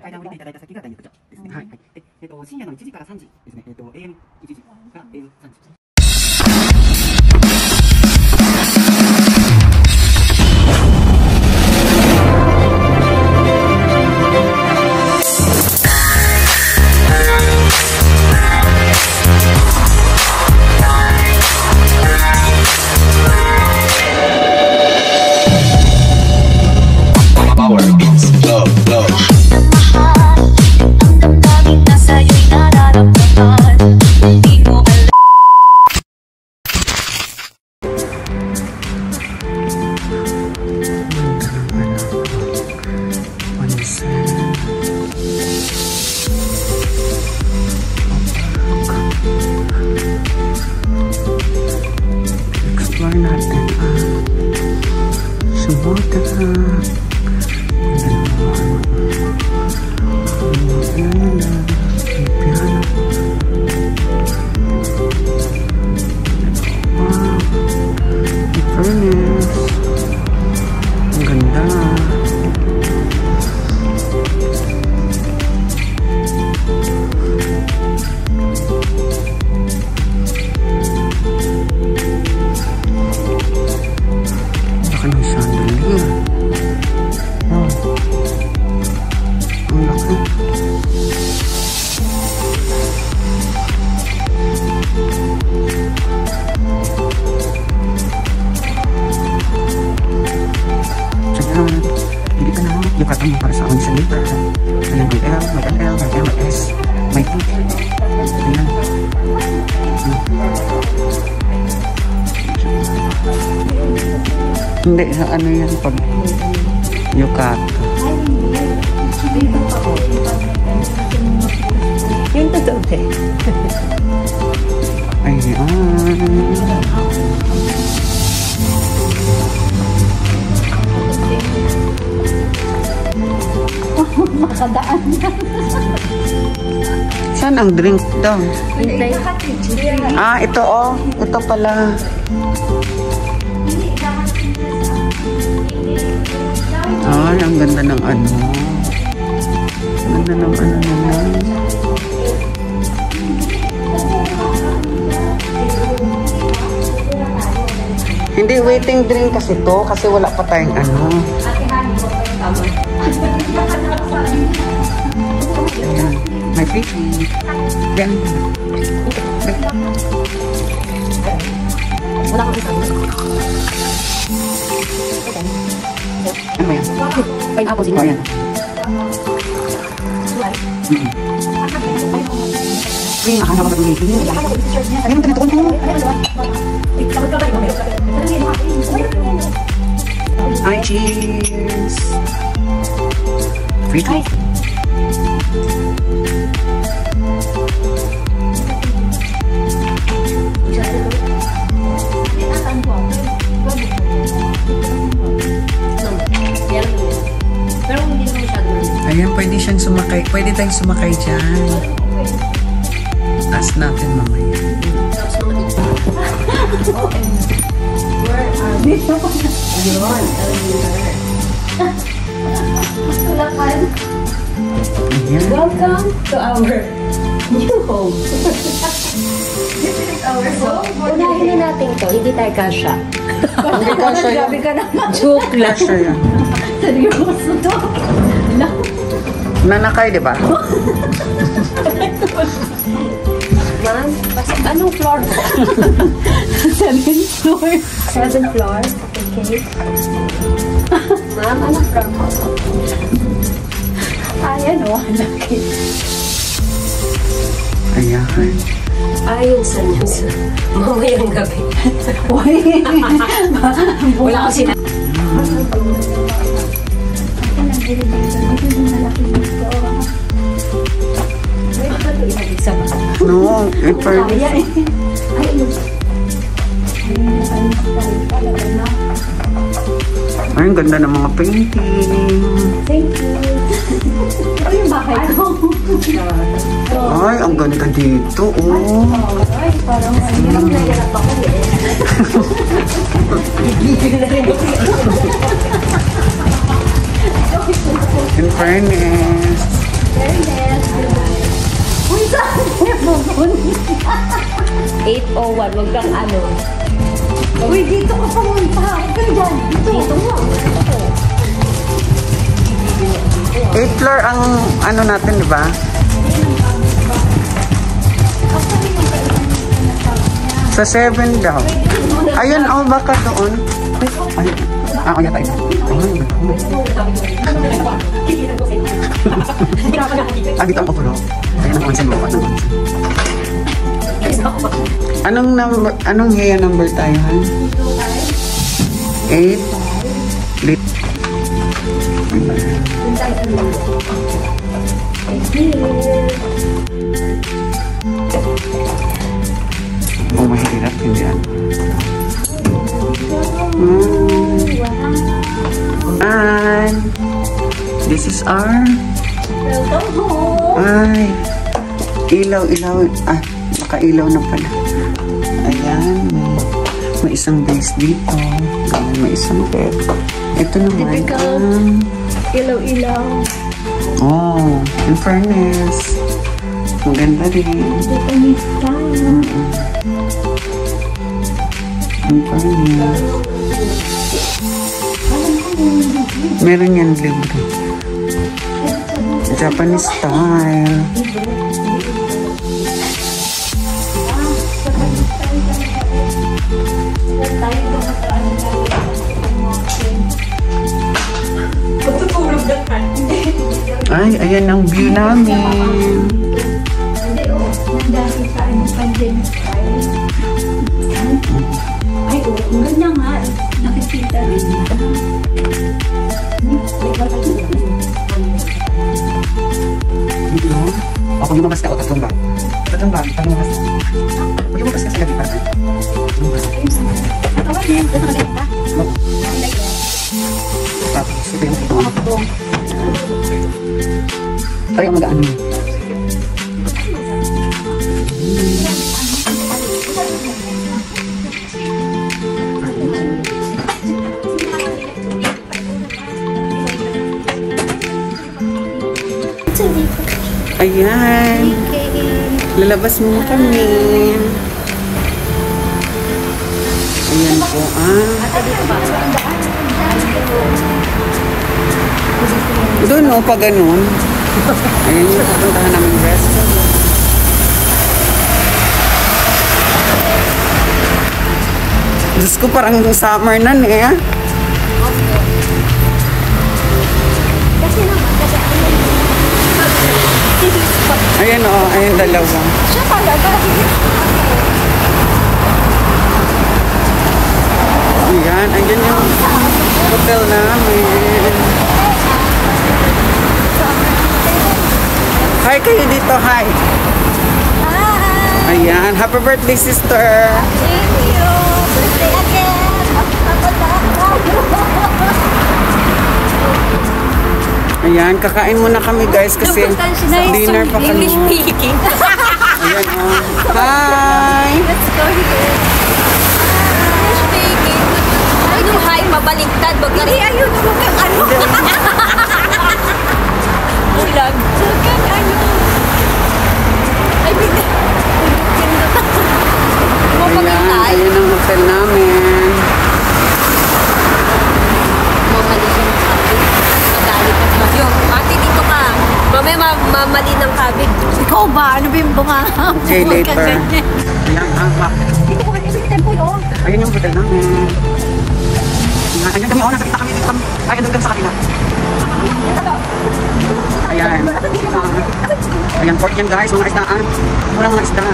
階段を降りていただいた先が大浴場ですね。はい。深夜の1時から3時ですね。AM1 時から AM3 時。Yung para sa akin sa liver. Ayan, may L, may LL, may M, may S, may T. Ayan. Hindi, ano yan pag yukat. Yung totoo eh. Ayan. Makadaan yan. Saan ang drink daw? Ah, ito oh. Ito pala. Ay, ang ganda ng ano. Ang ganda ng ano naman. Hindi, waiting drink kasi to. Kasi wala pa tayong ano. Ayan. May free. Yan. Wala kang isang. Ano ba yan? Pineapple Oh, yan. Ay, nakahaba ka dito. Ano yung ganito ko? Ay, cheers! Free tea. Ayan, pwede siyang sumakay. Pwede tayong sumakay dyan. Taas natin mamaya. Ayan. Welcome to our new home. This is our home. Unahin na natin to, hindi tayo kasha. Hindi kasha yan. Grabe ka naman. Joke lang. Kasha yan. Seryoso to. Nanakay, di ba? Ma'am, anong floor? 7th floor. 7th floor. Okay. Ma'am, anong floor? Ayan o, laki. Ayan. Ayun sa news. Mamayang gabi. Wala ko sila. No, in fairness. Ay, ang ganda ng mga painting. Thank you. Ito yung bahay ko. Ay, ang ganda dito. Oh. Ay, parang hirap na hirap ako eh. In fairness. 801, wag kang ano. Uy, dito ka pumunta. Huwag ka dyan. Dito mo. 8th floor ang ano natin, di ba? Sa 7 daw. Ayun, oh, baka doon. Ay, ako yata ito. Dito ang kukulo. Ayun ang onsen mo. Anong hair number tayo, ha? 8. Lit. Oh, mahirap yun yan. And this is our ay ilaw. Ah, nakailaw na pala. Ayan, may isang base dito. May isang bed. Ito naman Ilaw-ilaw. oh, in fairness, maganda rin. In fairness, meron yan libre. Japanese style. Ay, ayan ang view namin. Hindi, oo. Nandahil sa pandemic style. Ay, oo. Ganda nga. Nakikita rin. Dito. Ako lumabas ka o tatlong bag. Tatlong bag. Pag lumabas ka sa gabi pa. Tapos, ito yung ito. Tayo ang mag-ano. Ayan. Lalabas muna kami. Ayan po, doon o, pa ganun. Ayan yung pupuntahan namin restaurant. Diyos ko, parang summer na eh. Ayan o, ayan dalawa. Siya talaga. Ayan, ayan yung hotel namin. Hi kayo dito, hi. Ayan, happy birthday sister. Thank you. Birthday again. Ayan, kakain muna kami guys kasi dinner pa kami. English speaking. Ayan o. Hi! Let's go here. English speaking. Ay, nung hi, mabaliktad. Hindi, ayun. Huwag kang ano. Bulag. Huwag kang ano. Ay, bigla. Ayan, ayan ang hotel namin. Mamali siya ng kabit. Magalit ka sa yun. Ate, dito ka. Mamaya mamali ng kabit. Ikaw ba? Ano ba yung bunga? Okay, later. Ayan, Dito ko kasi yung temple, oh. ayan yung hotel namin. Ayan kami, nasa kita kami dito kami. Ay, andun kami sa kanila. Ayan. Ayan, pork yan guys, mga isdaan. Wala mga isda.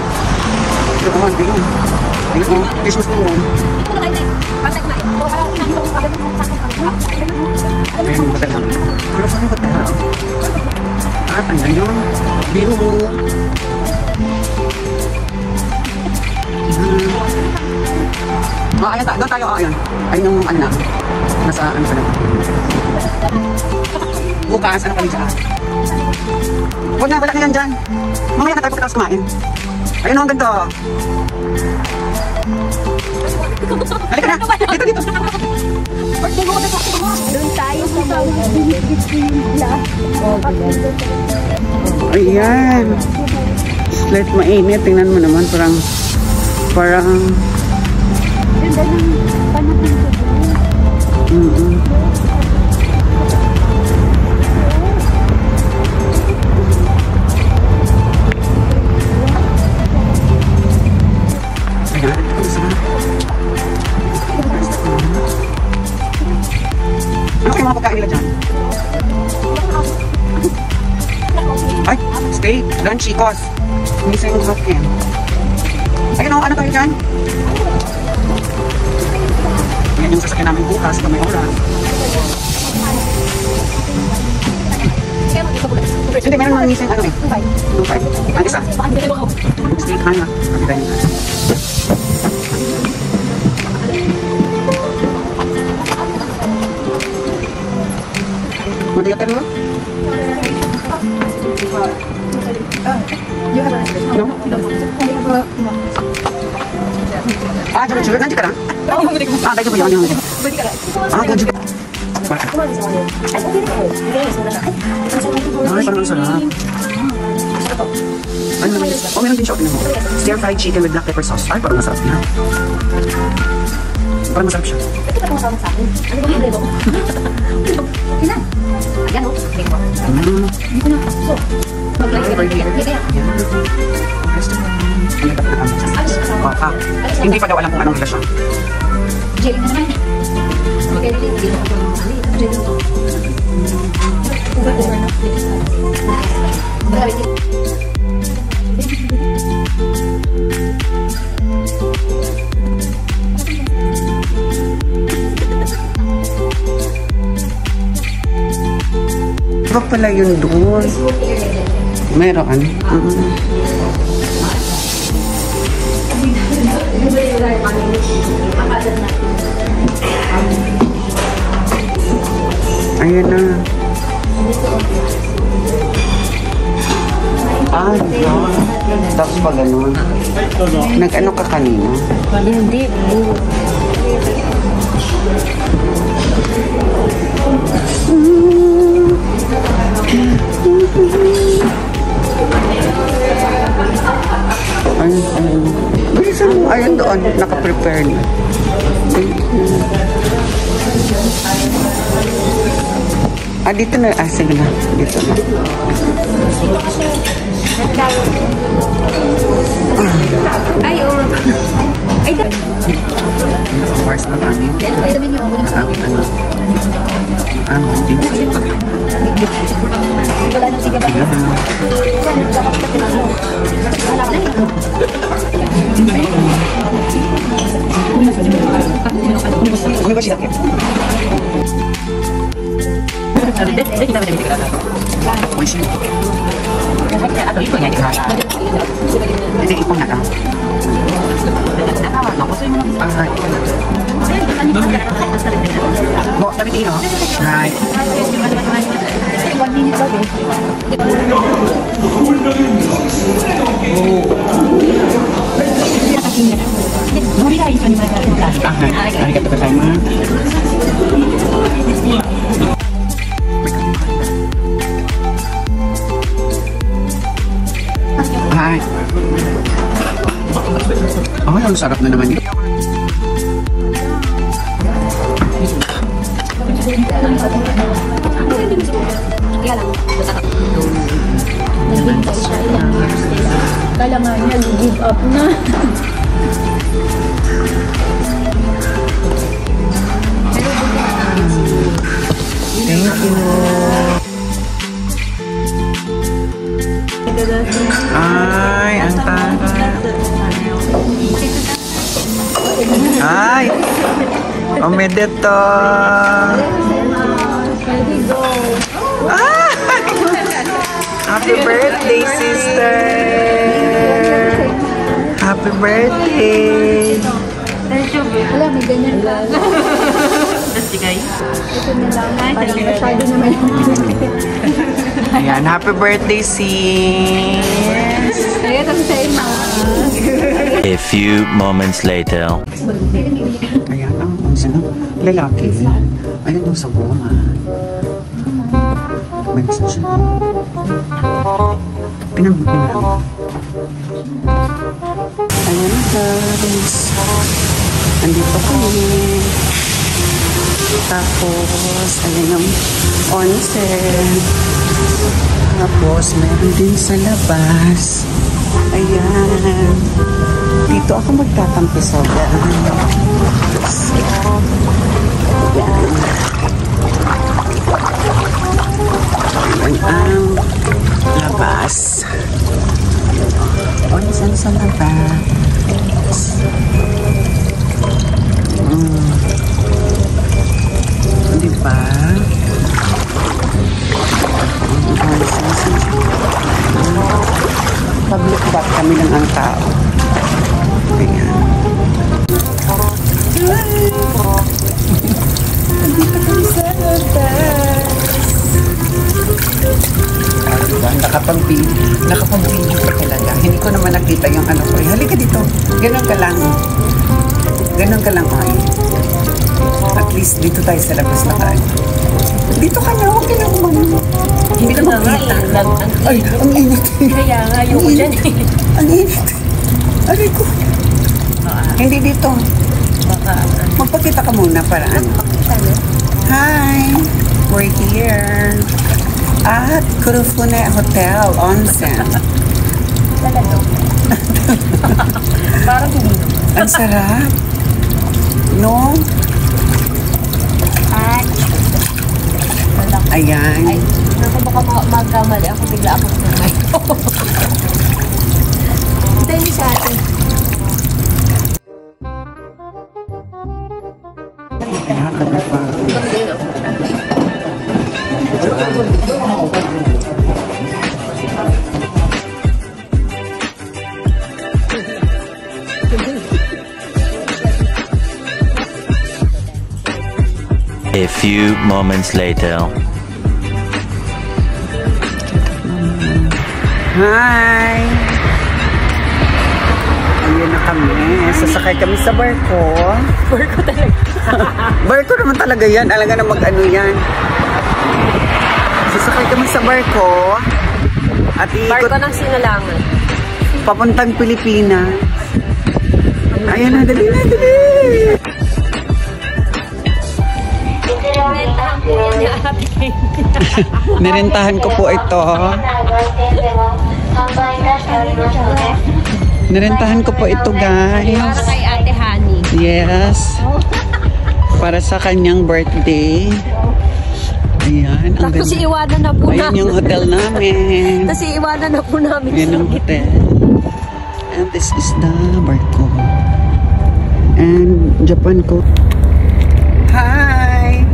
Doon, ayun. Ayun, Christmas po. Ayun yung hotel namin. Ano saan yung hotel? At ayan yung view. Ayan, doon tayo. Ayan. Ayun yung ano na. Nasa ano pa na. Bukas, ano kami dyan? Huwag na, wala na yan dyan. Mamaya na tayo pagkatapos kumain. Ayun ang ganda. Halika na. Dito. Doon tayo sa mga binibit. Ayan. Let mainit. Tingnan mo naman. Parang Ganda ng panahon ko. Ano kayo mga pagkain nila dyan? Ay, steak, lunch, chicos. Misa yung hot can. Ayun o, ano kayo dyan? Yan yung sasakyan namin bukas pa may oras. Hindi, meron mga misa yung ano eh. 2.5. Ang isa. Steak, ano? Kapita yun. Matigatin mo? No? Ah, sugar. Nandiyan ka na? Ah, tayo ba yun? Ah, ganyan ka. Ay, parang ang sarap. Ano naman yun? Oh, meron din siya. Stir-fried chicken with black pepper sauce. Ay, parang masarap yan. Parang masarap siya. Ayan o. Dito na. So, hindi pa daw alam kung anong relasyon. Jerry na naman. Iba pala yun doon. Meron. Ayan na. Ah, no. Tapos pa ganun. Nag-ano ka kanina? Hindi. Ayun. Bilisan mo. Ayun doon. Naka-prepare na. Ah, dito na. Ah, sige na. Dito na. Ay, oh. Ay, Mars na kami. Hindi mo sa'yo pag wala nang sigaw. Ano ba siya? Hindi, ipon na lang. Mo, sabi tino. Hi. 1 minute lang Arigato gozaimasu. Hi. Oh, ang sarap na naman ito. Kaya lang, naghintay siya ilang years nila. Kala nga niya, give up na. Thank you. Ay, ang tagal. Ay, omedeto. Ah! Happy birthday, sister. Happy birthday. Wala, may ganyan lang. Ito na lang. Parang masyado naman. Ayan, happy birthday, sis. Ayan, ang sa'yo na. A few moments later. Ayan, ang sino? Lalaki. Ayan yung sa goma. May isa siya. Pinagbuti lang. Ayan guys. Andito kami. Tapos, ayan yung onsen. Tapos, meron din sa labas. Ayan. Dito ako magtatampisaw. Ayan. Ayan ang labas. Onsen sa labas. Diba? Public bath kami ng ang tao. Ayan. Nandito kami sa labas. Diba? Nakapag-video pa talaga. Hindi ko naman nakita yung ano ko. Halika dito. Ganun ka lang. Ganun ka lang, ay. At least dito tayo sa labas na tayo. Dito ka na, okay lang man. Hindi ka makita. Ay, ang init. Kaya nga, yung dyan eh. Ang init. Aray ko. Hindi dito. Magpakita ka muna para ano. Hi! We're here at Kurofune Hotel Onsen. Talaga. Parang hindi. Ang sarap. No? Ayan. Ay, naku, baka magkamali ako, bigla akong tumay. Hintayin niyo sa atin. A few moments later. Hi! Ayan na kami. Sasakay kami sa barko. Barko talaga. Barko naman talaga yan. Alaga na mag-ano yan. Sasakay kami sa barko. At iikot Barko ng Sinalangan. papuntang Pilipinas. Ayan na, dali na, dali! Nirentahan ko po ito. Nirentahan ko po ito, guys. Para kay Ate Honey. Yes. Para sa kanyang birthday. Ayan. Ang Tapos ganda. iwanan na po Ayan namin. yung hotel namin. Tapos iwanan na po namin. Ayan ang hotel. And this is the barko. And Japan ko. Hi!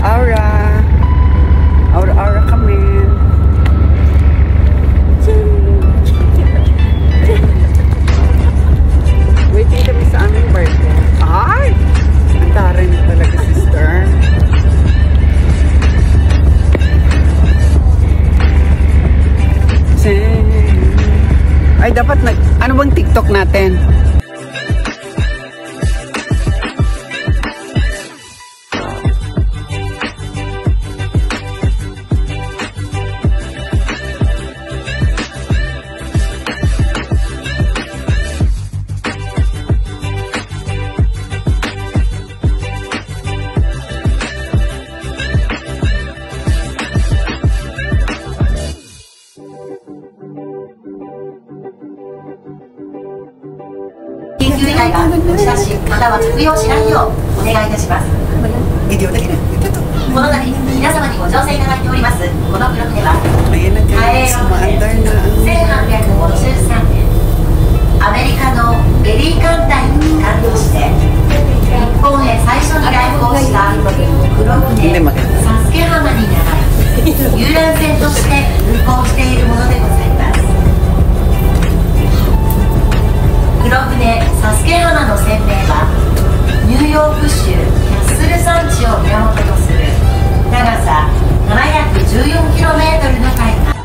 Aura. Aura kami. Waiting kami sa aming barko. Ay! Ang taray na talaga, sister. Ay, dapat ano bang TikTok natin? Video dali na. Ito. この度皆様にご乗船いただいておりますこのブログでは Ayan na guys, umaandar na ang 1853年アメリカのベリー艦隊に帰還として日本へ最初に来航した黒船サスケ浜に流れ遊覧船として運航しているものでございます黒船サスケ浜の船名はニューヨーク州キャッスル山地を源とする長さ 714km の海岸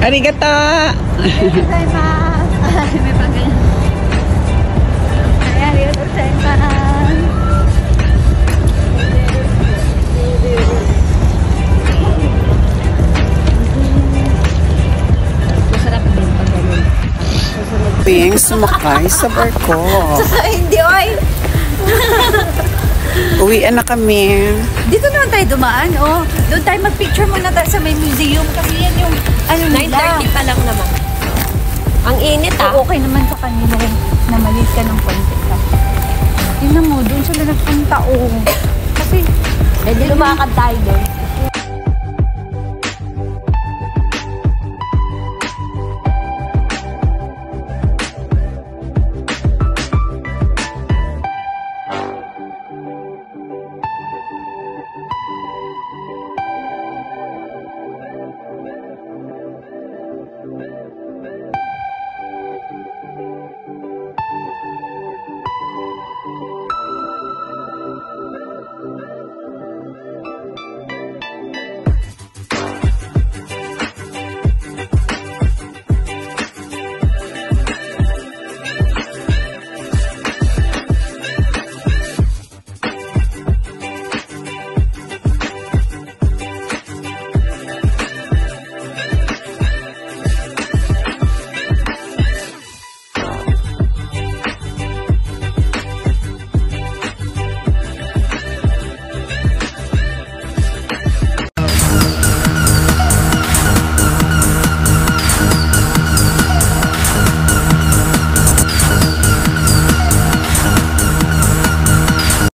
Arigato! May pag-ganyan. Arigatou gozaimasu. Masarap din pag ganun. Ping, sumakay sa barko. Hindi, oy! Uwian na kami. Dito naman tayo dumaan, oh. Doon tayo mag-picture muna tayo sa may museum kasi yan yung, ano nila. 9:30 pa lang naman. Ang init Okay naman sa kanila yung namalit ka ng konti ka. Tingnan mo, doon sila nagpunta, oh. Kasi, Pwede lumakad tayo doon.